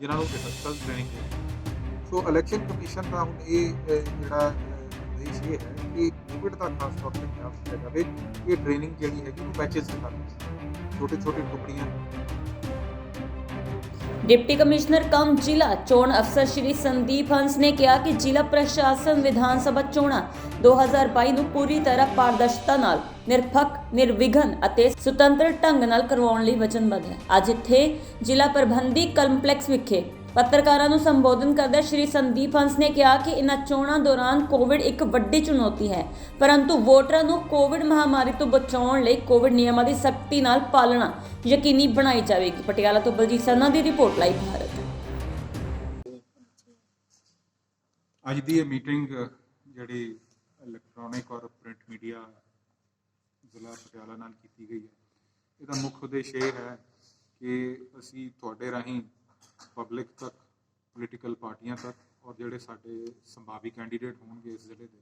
ਜਿਨ੍ਹਾਂ ਨੂੰ rehearsal training ਹੈ। ਸੋ ਇਲੈਕਸ਼ਨ ਕਮਿਸ਼ਨ ਦਾ ਹੁਣ ਇਹ ਜਿਹੜਾ ਉਦੇਸ਼ ਇਹ ਹੈ ਕਿ ਕੋਵਿਡ ਦਾ ਖਾਸ ਤੌਰ 'ਤੇ ਖਿਆਲ ਰੱਖਿਆ ਜਾਵੇ ਕਿ ਟ੍ਰੇਨਿੰਗ ਜਿਹੜੀ ਹੈਗੀ ਉਹ ਬੈਚਿਸ 'ਚ ਕਰਨੀ, ਛੋਟੇ ਟੁਕੜੀਆਂ। डिप्टी कमिश्नर कम जिला चोण अफसर श्री संदीप हंस ने कहा कि जिला प्रशासन विधान सभा चोणां 2022 ਨੂੰ ਪੂਰੀ ਤਰ੍ਹਾਂ ਪਾਰਦਰਸ਼ਤਾ ਨਾਲ ਨਿਰਪੱਖ, ਨਿਰਵਿਘਨ ਅਤੇ ਸੁਤੰਤਰ ਢੰਗ ਨਾਲ ਕਰਵਾਉਣ ਲਈ ਵਚਨਬੱਧ ਹੈ। ਅੱਜ ਇੱਥੇ ਜ਼ਿਲ੍ਹਾ ਪ੍ਰਬੰਧਕੀ ਕੰਪਲੈਕਸ ਵਿਖੇ ਪੱਤਰਕਾਰਾਂ ਨੂੰ ਸੰਬੋਧਨ ਕਰਦਿਆਂ ਸ਼੍ਰੀ ਸੰਦੀਪ ਹੰਸ ਨੇ ਕਿਹਾ ਕਿ ਇਨ੍ਹਾਂ ਚੋਣਾਂ ਦੌਰਾਨ ਕੋਵਿਡ ਇੱਕ ਵੱਡੀ ਚੁਣੌਤੀ ਹੈ, ਪਰੰਤੂ ਵੋਟਰਾਂ ਨੂੰ ਕੋਵਿਡ ਮਹਾਮਾਰੀ ਤੋਂ ਬਚਾਉਣ ਲਈ ਕੋਵਿਡ ਨਿਯਮਾਂ ਦੀ ਸਖਤੀ ਨਾਲ ਪਾਲਣਾ ਯਕੀਨੀ ਬਣਾਈ ਜਾਵੇਗੀ। ਪਟਿਆਲਾ ਤੋਂ ਬਲਜੀਤ ਸਰਨਾ ਦੀ ਰਿਪੋਰਟ ਲਾਈਵ ਭਾਰਤ। ਅੱਜ ਦੀ ਇਹ ਮੀਟਿੰਗ ਜਿਹੜੀ ਇਲੈਕਟ੍ਰੋਨਿਕ ਔਰ ਪ੍ਰਿੰਟ ਮੀਡੀਆ ਜ਼ਿਲ੍ਹਾ ਪਟਿਆਲਾ ਨਾਲ ਕੀਤੀ ਗਈ ਹੈ, ਇਹਦਾ ਮੁੱਖ ਉਦੇਸ਼ ਇਹ ਹੈ ਕਿ ਅਸੀਂ ਤੁਹਾਡੇ ਰਾਹੀਂ ਪਬਲਿਕ ਤੱਕ, ਪੋਲੀਟੀਕਲ ਪਾਰਟੀਆਂ ਤੱਕ ਔਰ ਜਿਹੜੇ ਸਾਡੇ ਸੰਭਾਵੀ ਕੈਂਡੀਡੇਟ ਹੋਣਗੇ ਇਸ ਜ਼ਿਲ੍ਹੇ ਦੇ,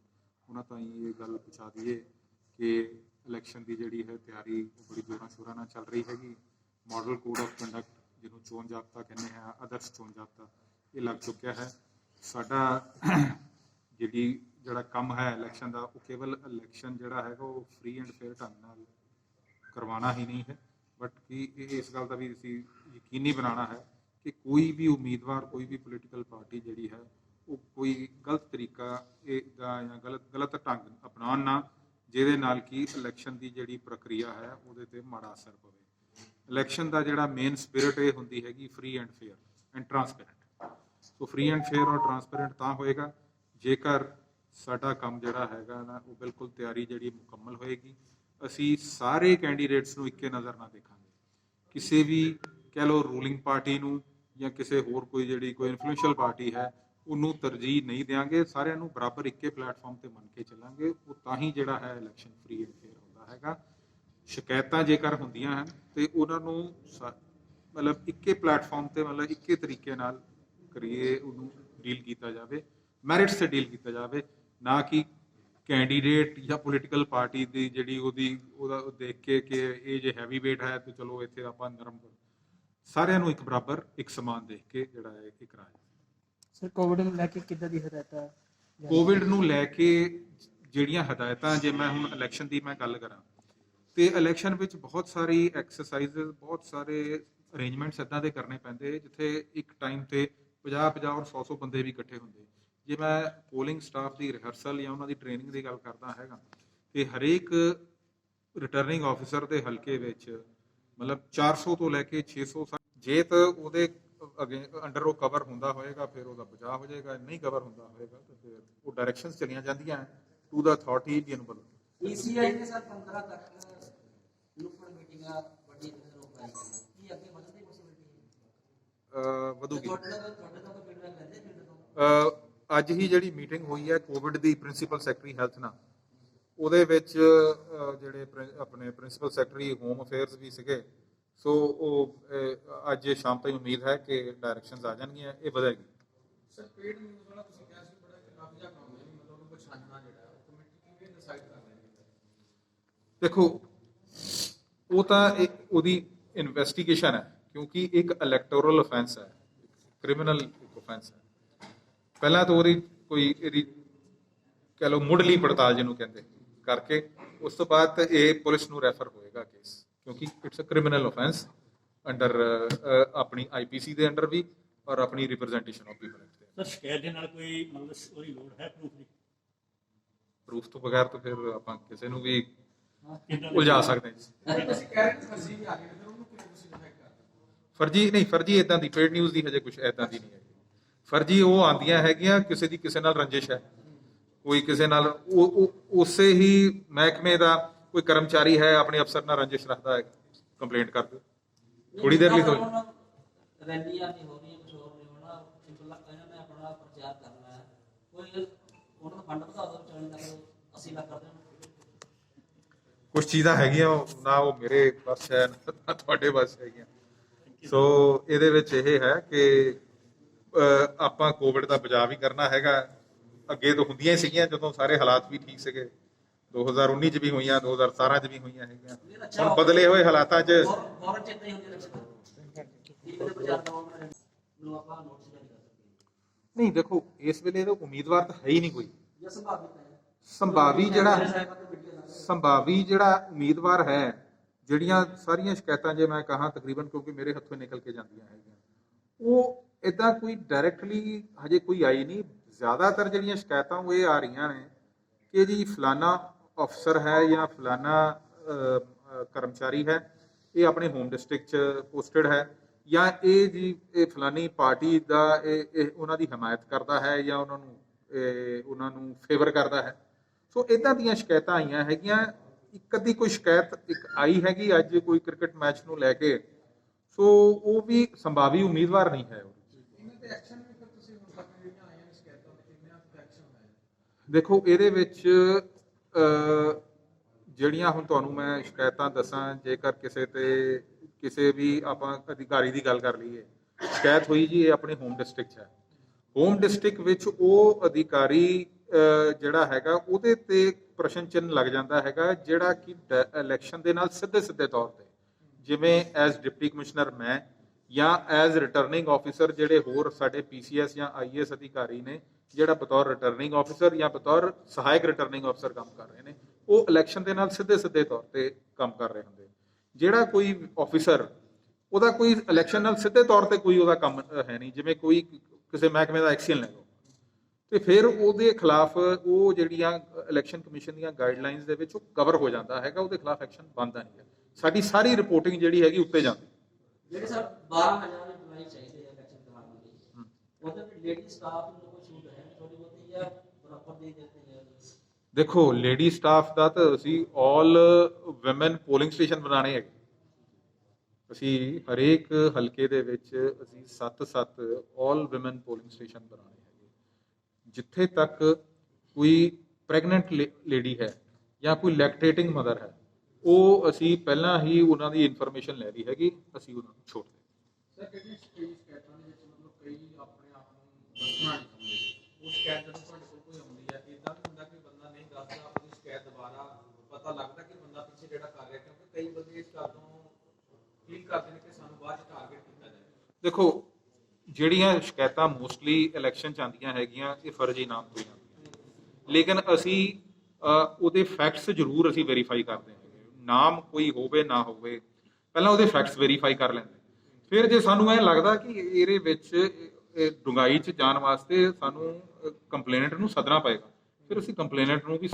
ਉਹਨਾਂ ਤਾਈਂ ਇਹ ਗੱਲ ਪਹੁੰਚਾ ਦਈਏ ਕਿ ਇਲੈਕਸ਼ਨ ਦੀ ਜਿਹੜੀ ਹੈ ਤਿਆਰੀ ਉਹ ਬੜੀ ਜ਼ੋਰਾਂ ਸ਼ੋਰਾਂ ਨਾਲ ਚੱਲ ਰਹੀ ਹੈਗੀ। ਮਾਡਲ ਕੋਡ ਆਫ ਕੰਡਕਟ, ਜਿਹਨੂੰ ਚੋਣ ਜਾਬਤਾ ਕਹਿੰਦੇ ਹਾਂ, ਆਦਰਸ਼ ਚੋਣ ਜਾਬਤਾ, ਇਹ ਲੱਗ ਚੁੱਕਿਆ ਹੈ। ਸਾਡਾ ਜਿਹੜਾ ਕੰਮ ਹੈ ਇਲੈਕਸ਼ਨ ਦਾ, ਉਹ ਕੇਵਲ ਇਲੈਕਸ਼ਨ ਜਿਹੜਾ ਹੈਗਾ ਉਹ ਫ੍ਰੀ ਐਂਡ ਫੇਅਰ ਢੰਗ ਨਾਲ ਕਰਵਾਉਣਾ ਹੀ ਨਹੀਂ ਹੈ, ਬਟ ਕਿ ਇਸ ਗੱਲ ਦਾ ਵੀ ਅਸੀਂ ਯਕੀਨੀ ਬਣਾਉਣਾ ਹੈ ਕਿ ਕੋਈ ਵੀ ਉਮੀਦਵਾਰ, ਕੋਈ ਵੀ ਪੋਲੀਟੀਕਲ ਪਾਰਟੀ ਜਿਹੜੀ ਹੈ ਉਹ ਕੋਈ ਗਲਤ ਤਰੀਕਾ ਦਾ ਜਾਂ ਗਲਤ ਢੰਗ ਅਪਣਾਉਣ ਨਾ, ਜਿਹਦੇ ਨਾਲ ਕਿ ਇਲੈਕਸ਼ਨ ਦੀ ਜਿਹੜੀ ਪ੍ਰਕਿਰਿਆ ਹੈ ਉਹਦੇ 'ਤੇ ਮਾੜਾ ਅਸਰ ਪਵੇ। ਇਲੈਕਸ਼ਨ ਦਾ ਜਿਹੜਾ ਮੇਨ ਸਪਿਰਿਟ ਇਹ ਹੁੰਦੀ ਹੈਗੀ free and fair and transparent. So free and fair ਔਰ ਟਰਾਂਸਪੇਰੈਂਟ ਤਾਂ ਹੋਏਗਾ ਜੇਕਰ ਸਾਡਾ ਕੰਮ ਜਿਹੜਾ ਹੈਗਾ ਨਾ ਉਹ ਬਿਲਕੁਲ ਤਿਆਰੀ ਜਿਹੜੀ ਮੁਕੰਮਲ ਹੋਏਗੀ। ਅਸੀਂ ਸਾਰੇ ਕੈਂਡੀਡੇਟਸ ਨੂੰ ਇੱਕੇ ਨਜ਼ਰ ਨਾਲ ਦੇਖਾਂਗੇ, ਕਿਸੇ ਵੀ ਕਹਿ ਲਓ ਰੂਲਿੰਗ ਪਾਰਟੀ ਨੂੰ ਜਾਂ ਕਿਸੇ ਹੋਰ ਕੋਈ ਇਨਫਲੂਐਂਸ਼ੀਅਲ ਪਾਰਟੀ ਹੈ ਉਹਨੂੰ ਤਰਜੀਹ ਨਹੀਂ ਦਿਆਂਗੇ, ਸਾਰਿਆਂ ਨੂੰ ਬਰਾਬਰ ਇੱਕੇ ਪਲੇਟਫਾਰਮ ਤੇ ਮੰਨ ਕੇ ਚੱਲਾਂਗੇ। ਉਹ ਤਾਂ ਹੀ ਜਿਹੜਾ ਹੈ ਇਲੈਕਸ਼ਨ ਫ੍ਰੀ ਐਂਡ ਫੇਅਰ ਹੁੰਦਾ ਹੈਗਾ। ਸ਼ਿਕਾਇਤਾਂ ਜੇਕਰ ਹੁੰਦੀਆਂ ਹਨ ਤੇ ਉਹਨਾਂ ਨੂੰ ਮਤਲਬ ਇੱਕੇ ਪਲੇਟਫਾਰਮ ਤੇ, ਮਤਲਬ ਇੱਕੇ ਤਰੀਕੇ ਨਾਲ ਕਰੀਏ, ਉਹਨੂੰ ਡੀਲ ਕੀਤਾ ਜਾਵੇ, ਮੈਰਿਟਸ ਤੇ ਡੀਲ ਕੀਤਾ ਜਾਵੇ, ਨਾ ਕਿ ਕੈਂਡੀਡੇਟ ਜਾਂ ਪੋਲੀਟੀਕਲ ਪਾਰਟੀ ਦੀ ਜਿਹੜੀ ਉਹਦਾ ਦੇਖ ਕੇ ਕਿ ਇਹ ਜੇ ਹੈਵੀ ਵੇਟ ਹੈ ਤੇ ਚਲੋ ਇੱਥੇ ਆਪਾਂ ਨਰਮ ਕਰ। ਸਾਰਿਆਂ ਨੂੰ ਇੱਕ ਬਰਾਬਰ, ਇੱਕ ਸਮਾਨ ਦੇਖ ਕੇ ਜਿਹੜਾ ਹੈ ਇਹ ਕਰਾਇਆ। ਸਰ, ਕੋਵਿਡ ਨੂੰ ਲੈ ਕੇ ਕਿੱਦਾਂ ਦੀ ਹਦਾਇਤਾਂ? ਕੋਵਿਡ ਨੂੰ ਲੈ ਕੇ ਜਿਹੜੀਆਂ ਹਦਾਇਤਾਂ, ਜੇ ਮੈਂ ਹੁਣ ਇਲੈਕਸ਼ਨ ਦੀ ਗੱਲ ਕਰਾਂ ਤੇ ਇਲੈਕਸ਼ਨ ਵਿੱਚ ਬਹੁਤ ਸਾਰੀ ਐਕਸਰਸਾਈਜ਼, ਬਹੁਤ ਸਾਰੇ ਅਰੇਂਜਮੈਂਟਸ ਇੱਦਾਂ ਦੇ ਕਰਨੇ ਪੈਂਦੇ ਜਿੱਥੇ ਇੱਕ ਟਾਈਮ ਤੇ 50 ਔਰ 100 ਬੰਦੇ ਵੀ ਇਕੱਠੇ ਹੁੰਦੇ। ਜੇ ਮੈਂ ਪੋਲਿੰਗ ਸਟਾਫ ਦੀ ਰਿਹਰਸਲ ਜਾਂ ਉਹਨਾਂ ਦੀ ਟ੍ਰੇਨਿੰਗ ਦੀ ਗੱਲ ਕਰਦਾ ਹੈਗਾ ਤੇ ਹਰੇਕ ਰਿਟਰਨਿੰਗ ਆਫਿਸਰ ਦੇ ਹਲਕੇ ਵਿੱਚ ਮਤਲਬ 400 ਤੋਂ ਲੈ ਕੇ 600, ਜੇ ਤਾਂ ਉਹਦੇ ਅੰਡਰ ਉਹ ਕਵਰ ਹੁੰਦਾ ਹੋਏਗਾ ਫਿਰ ਉਹਦਾ ਬਚਾਅ ਹੋ ਜਾਏਗਾ, ਨਹੀਂ ਕਵਰ ਹੁੰਦਾ ਹੋਏਗਾ ਤਾਂ ਫਿਰ ਉਹ ਡਾਇਰੈਕਸ਼ਨਸ ਚਲੀਆਂ ਜਾਂਦੀਆਂ ਟੂ ਦਾ ਅਥਾਰਟੀ ਜਨਬਲ। ਈਸੀਆਈ ਨੇ ਸਰ 15 ਤੱਕ ਲੁਕਣ ਮੀਟਿੰਗਾਂ ਵੱਡੀ ਰੋਕ ਲਾਈ ਹੈ, ਕੀ ਅੱਗੇ ਵਧਣ ਦੀ ਪੋਸੀਬਿਲਿਟੀ ਹੈ? ਵਧੂਗੀ। ਤੁਹਾਡੇ ਤੋਂ ਫੀਡਬੈਕ ਲੈਂਦੇ ਪਿੰਡ ਤੋਂ? ਅੱਜ ਹੀ ਜਿਹੜੀ ਮੀਟਿੰਗ ਹੋਈ ਹੈ ਕੋਵਿਡ ਦੀ ਪ੍ਰਿੰਸੀਪਲ ਸੈਕਟਰੀ ਹੈਲਥ ਨਾਲ, ਉਹਦੇ ਵਿੱਚ ਜਿਹੜੇ ਆਪਣੇ ਪ੍ਰਿੰਸੀਪਲ ਸੈਕਟਰੀ ਹੋਮ ਅਫੇਅਰਸ ਵੀ ਸੀਗੇ। ਸੋ ਉਹ ਅੱਜ ਸ਼ਾਮ ਤਾਈਂ ਉਮੀਦ ਹੈ ਕਿ ਡਾਇਰੈਕਸ਼ਨਸ ਆ ਜਾਣਗੀਆਂ, ਇਹ ਵਧੇਗੀ। ਸਰ, ਪੇਡ ਨਿਊਜ਼ ਵਾਲਾ ਤੁਸੀਂ ਕਿਹਾ ਸੀ ਬੜਾ ਕਾਫੀਆ ਕੰਮ ਹੈ, ਮਤਲਬ ਉਹਨੂੰ ਪਛਾਣਨਾ ਜਿਹੜਾ ਉਹ ਕਮੇਟੀ ਕਿਵੇਂ ਡਿਸਾਈਡ ਕਰ ਰਹੀ ਹੈ? ਦੇਖੋ, ਉਹ ਤਾਂ ਉਹਦੀ ਇਨਵੈਸਟੀਗੇਸ਼ਨ ਹੈ, ਕਿਉਂਕਿ ਇੱਕ ਇਲੈਕਟੋਰਲ ਅਫੈਂਸ ਹੈ, ਕ੍ਰਿਮੀਨਲ ਅਫੈਂਸ ਹੈ। ਪਹਿਲਾਂ ਤਾਂ ਇਹਦੀ ਕਹਿ ਲਓ ਮੁੱਢਲੀ ਪੜਤਾਲ ਜਿਹਨੂੰ ਕਹਿੰਦੇ ਕਰਕੇ, ਉਸ ਤੋਂ ਬਾਅਦ ਇਹ ਪੁਲਿਸ ਨੂੰ ਰੈਫਰ ਹੋਏਗਾ ਕੇਸ, ਕਿਉਂਕਿ it's a criminal offence under ਆਪਣੀ ਆਈਪੀਸੀ ਦੇ ਅੰਡਰ ਵੀ ਔਰ ਆਪਣੀ ਰਿਪਰੈਜ਼ੈਂਟੇਸ਼ਨ ਆਫ ਪੀਪਲ ਐਕਟ ਦੇ। ਸਰ, ਸ਼ਿਕਾਇਤ ਦੇ ਨਾਲ ਕੋਈ ਮਤਲਬ ਉਹਦੀ ਲੋੜ ਹੈ ਪ੍ਰੂਫ ਦੀ? ਪ੍ਰੂਫ ਤੋਂ ਬਗੈਰ ਤਾਂ ਫਿਰ ਆਪਾਂ ਕਿਸੇ ਨੂੰ ਵੀ ਉਲਝਾ ਸਕਦੇ ਹਾਂ। ਤੁਸੀਂ ਕਹਿ ਰਹੇ ਹੋ ਫਰਜ਼ੀ ਵੀ ਆ ਗਏ, ਫਿਰ ਉਹਨੂੰ ਕਿਵੇਂ ਤੁਸੀਂ ਡਿਫੈਕਟ ਕਰਦੇ? ਫਰਜ਼ੀ ਨਹੀਂ, ਫਰਜ਼ੀ ਇਦਾਂ ਦੀ ਪੇਡ ਨਿਊਜ਼ ਦੀ ਹਜੇ ਕੁਝ ਇਦਾਂ ਦੀ ਨਹੀਂ ਹੈ। ਫਰਜ਼ੀ ਉਹ ਆਉਂਦੀਆਂ ਹੈਗੀਆਂ ਕਿਸੇ ਦੀ ਕਿਸੇ ਨਾਲ ਰੰਜਿਸ਼ ਹੈ, ਕੋਈ ਕਿਸੇ ਨਾਲ ਉਸੇ ਹੀ ਮਹਿਕਮੇ ਦਾ ਕੋਈ ਕਰਮਚਾਰੀ ਹੈ ਆਪਣੇ ਅਫਸਰ ਨਾਲ ਰੰਜਿਸ਼ ਰੱਖਦਾ ਹੈ, ਕੰਪਲੇਂਟ ਕਰ ਦਿਓ, ਥੋੜੀ ਦੇਰ ਲਈ ਰੈਲੀਆਂ ਨਹੀਂ ਹੋ ਰਹੀਆਂ, ਕੁਝ ਹੋਰ ਨਹੀਂ ਹੋਣਾ, ਇਹਨਾਂ ਨੇ ਆਪਣਾ ਪ੍ਰਚਾਰ ਕਰਨਾ ਹੈ, ਕੋਈ ਉਹਨਾਂ ਦਾ ਫੰਡ ਵਧਾ ਦਿਓ, 40 ਲੱਖ 80 ਲੱਖ ਕਰ ਦੇਣ। ਕੁਝ ਚੀਜ਼ਾਂ ਹੈਗੀਆਂ ਨਾ ਉਹ ਮੇਰੇ ਬਸ ਹੈ ਨਾ ਤੁਹਾਡੇ ਬਸ ਹੈਗੀਆਂ। ਸੋ ਇਹਦੇ ਵਿੱਚ ਇਹ ਹੈ ਕਿ ਆਪਾਂ ਕੋਵਿਡ ਦਾ ਬਚਾਅ ਵੀ ਕਰਨਾ ਹੈਗਾ। ਅੱਗੇ ਤੋਂ ਹੁੰਦੀਆਂ ਹੀ ਸੀਗੀਆਂ ਜਦੋਂ ਸਾਰੇ ਹਾਲਾਤ ਵੀ ਠੀਕ ਸੀਗੇ, 2019 ਚ ਵੀ ਹੋਈਆਂ, 2017 ਚ ਵੀ ਹੋਈਆਂ ਹੈਗੀਆਂ। ਹੁਣ ਬਦਲੇ ਹੋਏ ਹਾਲਾਤਾਂ 'ਚ ਫੌਰਨ ਚੇਤਾ ਹੀ ਹੁੰਦੀ ਰੱਖੋ ਆਪਾਂ ਨੋਟਿਸ ਜਾਰੀ ਕਰ ਸਕਦੇ ਹਾਂ ਨਹੀਂ ਦੇਖੋ ਇਸ ਵੇਲੇ ਤਾਂ ਉਮੀਦਵਾਰ ਤਾਂ ਹੈ ਹੀ ਨਹੀਂ ਕੋਈ। ਜਾਂ ਸੰਭਾਵਿਤ ਹੈ ਸੰਭਾਵੀ ਜਿਹੜਾ ਉਮੀਦਵਾਰ ਹੈ, ਜਿਹੜੀਆਂ ਸਾਰੀਆਂ ਸ਼ਿਕਾਇਤਾਂ ਜੇ ਮੈਂ ਕਹਾਂ ਤਕਰੀਬਨ, ਕਿਉਂਕਿ ਮੇਰੇ ਹੱਥੋਂ ਨਿਕਲ ਕੇ ਜਾਂਦੀਆਂ ਹੈਗੀਆਂ, ਉਹ ਇਦਾਂ ਕੋਈ ਡਾਇਰੈਕਟਲੀ ਹਜੇ ਕੋਈ ਆਈ ਨਹੀਂ। ਜ਼ਿਆਦਾਤਰ ਜਿਹੜੀਆਂ ਸ਼ਿਕਾਇਤਾਂ ਉਹ ਇਹ ਆ ਰਹੀਆਂ ਨੇ ਕਿ ਜੀ ਫਲਾਨਾ ਅਫਸਰ ਹੈ ਜਾਂ ਫਲਾਨਾ ਕਰਮਚਾਰੀ ਹੈ, ਇਹ ਆਪਣੇ ਹੋਮ ਡਿਸਟ੍ਰਿਕਟ 'ਚ ਪੋਸਟਡ ਹੈ, ਜਾਂ ਇਹ ਫਲਾਨੀ ਪਾਰਟੀ ਦਾ ਇਹ ਉਹਨਾਂ ਦੀ ਹਮਾਇਤ ਕਰਦਾ ਹੈ ਜਾਂ ਉਹਨਾਂ ਨੂੰ ਫੇਵਰ ਕਰਦਾ ਹੈ। ਸੋ ਇੱਦਾਂ ਦੀਆਂ ਸ਼ਿਕਾਇਤਾਂ ਆਈਆਂ ਹੈਗੀਆਂ। ਇੱਕ ਅੱਧੀ ਕੋਈ ਸ਼ਿਕਾਇਤ ਇੱਕ ਆਈ ਹੈਗੀ ਅੱਜ ਕੋਈ ਕ੍ਰਿਕਟ ਮੈਚ ਨੂੰ ਲੈ ਕੇ, ਸੋ ਉਹ ਵੀ ਸੰਭਾਵੀ ਉਮੀਦਵਾਰ ਨਹੀਂ ਹੈ। ਇਹਨਾਂ ਤੇ ਐਕਸ਼ਨ ਵੀ ਫਿਰ ਤੁਸੀਂ ਹੁਣ ਤੱਕ ਜਿਹੜੀਆਂ ਆਈਆਂ ਨੇ ਸ਼ਿਕਾਇਤਾਂ ਤੇ ਕਿੰਨਾ ਐਕਸ਼ਨ ਹੋਇਆ? ਦੇਖੋ ਇਹਦੇ ਵਿੱਚ ਜਿਹੜੀਆਂ ਹੁਣ ਤੁਹਾਨੂੰ ਮੈਂ ਸ਼ਿਕਾਇਤਾਂ ਦੱਸਾਂ, ਜੇਕਰ ਕਿਸੇ ਵੀ ਆਪਾਂ ਅਧਿਕਾਰੀ ਦੀ ਗੱਲ ਕਰ ਲਈਏ, ਸ਼ਿਕਾਇਤ ਹੋਈ ਜੀ ਇਹ ਆਪਣੇ ਹੋਮ ਡਿਸਟ੍ਰਿਕਟ 'ਚ ਹੈ। ਹੋਮ ਡਿਸਟ੍ਰਿਕਟ ਵਿੱਚ ਉਹ ਅਧਿਕਾਰੀ ਜਿਹੜਾ ਹੈਗਾ ਉਹਦੇ ਤੇ ਪ੍ਰਸ਼ਨ ਚਿੰਨ੍ਹ ਲੱਗ ਜਾਂਦਾ ਹੈਗਾ, ਜਿਹੜਾ ਕਿ ਇਲੈਕਸ਼ਨ ਦੇ ਨਾਲ ਸਿੱਧੇ ਤੌਰ ਤੇ, ਜਿਵੇਂ ਐਜ਼ ਡਿਪਟੀ ਕਮਿਸ਼ਨਰ ਮੈਂ ਜਾਂ ਐਜ਼ ਰਿਟਰਨਿੰਗ ਆਫਿਸਰ ਜਿਹੜੇ ਹੋਰ ਸਾਡੇ PCS ਜਾਂ IAS ਅਧਿਕਾਰੀ ਨੇ, ਜਿਹੜਾ ਬਤੌਰ ਰਿਟਰਨਿੰਗ ਆਫਿਸਰ ਜਾਂ ਬਤੌਰ ਸਹਾਇਕ ਰਿਟਰਨਿੰਗ ਆਫਿਸਰ ਕੰਮ ਕਰ ਰਹੇ ਨੇ, ਉਹ ਇਲੈਕਸ਼ਨ ਦੇ ਨਾਲ ਸਿੱਧੇ ਤੌਰ ਤੇ ਕੰਮ ਕਰ ਰਹੇ ਹੁੰਦੇ। ਜਿਹੜਾ ਕੋਈ ਆਫਿਸਰ ਉਹਦਾ ਕੋਈ ਇਲੈਕਸ਼ਨ ਨਾਲ ਸਿੱਧੇ ਤੌਰ ਤੇ ਕੋਈ ਉਹਦਾ ਕੰਮ ਹੈ ਨਹੀਂ, ਜਿਵੇਂ ਕੋਈ ਕਿਸੇ ਮਹਿਕਮੇ ਦਾ ਐਕਸੀਅਨ ਲੈ ਲਓ, ਤੇ ਫਿਰ ਉਹਦੇ ਖਿਲਾਫ ਉਹ ਜਿਹੜੀਆਂ ਇਲੈਕਸ਼ਨ ਕਮਿਸ਼ਨ ਦੀਆਂ ਗਾਈਡਲਾਈਨਸ ਦੇ ਵਿੱਚ ਉਹ ਕਵਰ ਹੋ ਜਾਂਦਾ ਹੈਗਾ, ਉਹਦੇ ਖਿਲਾਫ ਐਕਸ਼ਨ ਬਣਦਾ ਨਹੀਂ ਹੈ। ਸਾਡੀ ਸਾਰੀ ਰਿਪੋਰਟਿੰਗ ਜਿਹੜੀ ਹੈਗੀ ਉੱਤੇ ਜਾਂਦੀ। ਜਿਹੜੇ ਸਰ 12,000 EMPLOYE ਚਾਹੀਦੇ ਆ ਇਲੈਕਸ਼ਨ ਕਰਵਾਉਣ ਲਈ, ਉਹਦੇ ਵਿੱਚ ਲੇਡੀ ਸਟਾਫ ਨੂੰ ਕੋਈ ਛੂਟ ਹੈ ਥੋੜੀ ਬਹੁਤੀ ਜਾਂ ਬਰਾਬਰ ਦੇ ਦਿੱਤੇ ਹੈ? ਦੇਖੋ ਲੇਡੀ ਸਟਾਫ ਦਾ ਤਾਂ ਅਸੀਂ ਆਲ ਔਮਨ ਪੋਲਿੰਗ ਸਟੇਸ਼ਨ ਬਣਾਉਣੇ ਹੈਗੇ। ਅਸੀਂ ਹਰੇਕ ਹਲਕੇ ਦੇ ਵਿੱਚ ਅਸੀਂ 7 ਆਲ ਔਮਨ ਪੋਲਿੰਗ ਸਟੇਸ਼ਨ ਬਣਾਉਣੇ ਹੈਗੇ। ਜਿੱਥੇ ਤੱਕ ਕੋਈ ਪ੍ਰੈਗਨੈਂਟ ਲੇਡੀ ਹੈ ਜਾਂ ਕੋਈ ਲੈਕਟੇਟਿੰਗ ਮਦਰ ਹੈ, ਉਹ ਅਸੀਂ ਪਹਿਲਾਂ ਹੀ ਉਹਨਾਂ ਦੀ ਇਨਫੋਰਮੇਸ਼ਨ ਲੈ ਲਈ ਹੈਗੀ, ਅਸੀਂ ਉਹਨਾਂ ਨੂੰ ਛੋੜ ਦਿੱਤੇ। ਸਰ ਜਿਹੜੀਆਂ ਸ਼ਿਕਾਇਤਾਂ ਦੇ ਵਿੱਚ ਮਤਲਬ ਕਈ ਆਪਣੇ ਆਪ ਨੂੰ ਦੱਸਣਾ ਨਹੀਂ ਚਾਹੁੰਦੇ, ਉਹ ਸ਼ਿਕਾਇਤ ਜਦੋਂ ਤੁਹਾਡੇ ਕੋਲ ਕੋਈ ਆਉਂਦੀ ਹੈ, ਇਦਾਂ ਵੀ ਹੁੰਦਾ ਕਿ ਬੰਦਾ ਨਹੀਂ ਦੱਸਦਾ, ਆਪਣੀ ਸ਼ਿਕਾਇਤ ਦੁਬਾਰਾ ਪਤਾ ਲੱਗਦਾ ਕਿ ਬੰਦਾ ਪਿੱਛੇ ਜਿਹੜਾ ਕਰ ਰਿਹਾ, ਕਿਉਂਕਿ ਕਈ ਬੰਦੇ ਇਸ ਗੱਲ ਤੋਂ ਫੀਲ ਕਰਦੇ ਨੇ ਕਿ ਸਾਨੂੰ ਬਾਅਦ ਚ ਟਾਰਗੇਟ ਕੀਤਾ ਜਾਏ। ਦੇਖੋ ਜਿਹੜੀਆਂ ਸ਼ਿਕਾਇਤਾਂ ਮੋਸਟਲੀ ਇਲੈਕਸ਼ਨ 'ਚ ਆਉਂਦੀਆਂ ਹੈਗੀਆਂ, ਇਹ ਫਰਜ਼ੀ ਨਾਮ ਤੋਂ ਆਉਂਦੀਆਂ, ਲੇਕਿਨ ਅਸੀਂ ਉਹਦੇ ਫੈਕਟਸ ਜ਼ਰੂਰ ਅਸੀਂ ਵੈਰੀਫਾਈ ਕਰਦੇ ਹੈਗੇ। ਨਾਮ ਕੋਈ ਹੋਵੇ ਨਾ ਹੋਵੇ, ਪਹਿਲਾਂ ਉਹਦੇ ਫੈਕਟਸ ਵੈਰੀਫਾਈ ਕਰ ਲੈਂਦੇ, ਫਿਰ ਜੇ ਸਾਨੂੰ ਇਹ ਲੱਗਦਾ ਕਿ ਇਹਦੇ ਵਿੱਚ ਡੂੰਘਾਈ 'ਚ ਜਾਣ ਵਾਸਤੇ ਸਾਨੂੰ ਕੰਪਲੇਨੈਂਟ ਨੂੰ ਸੱਦਣਾ ਪਏਗਾ, ਫਿਰ ਅਸੀਂ ਕੰਪਲੇਨੈਂਟ ਨੂੰ ਵੀ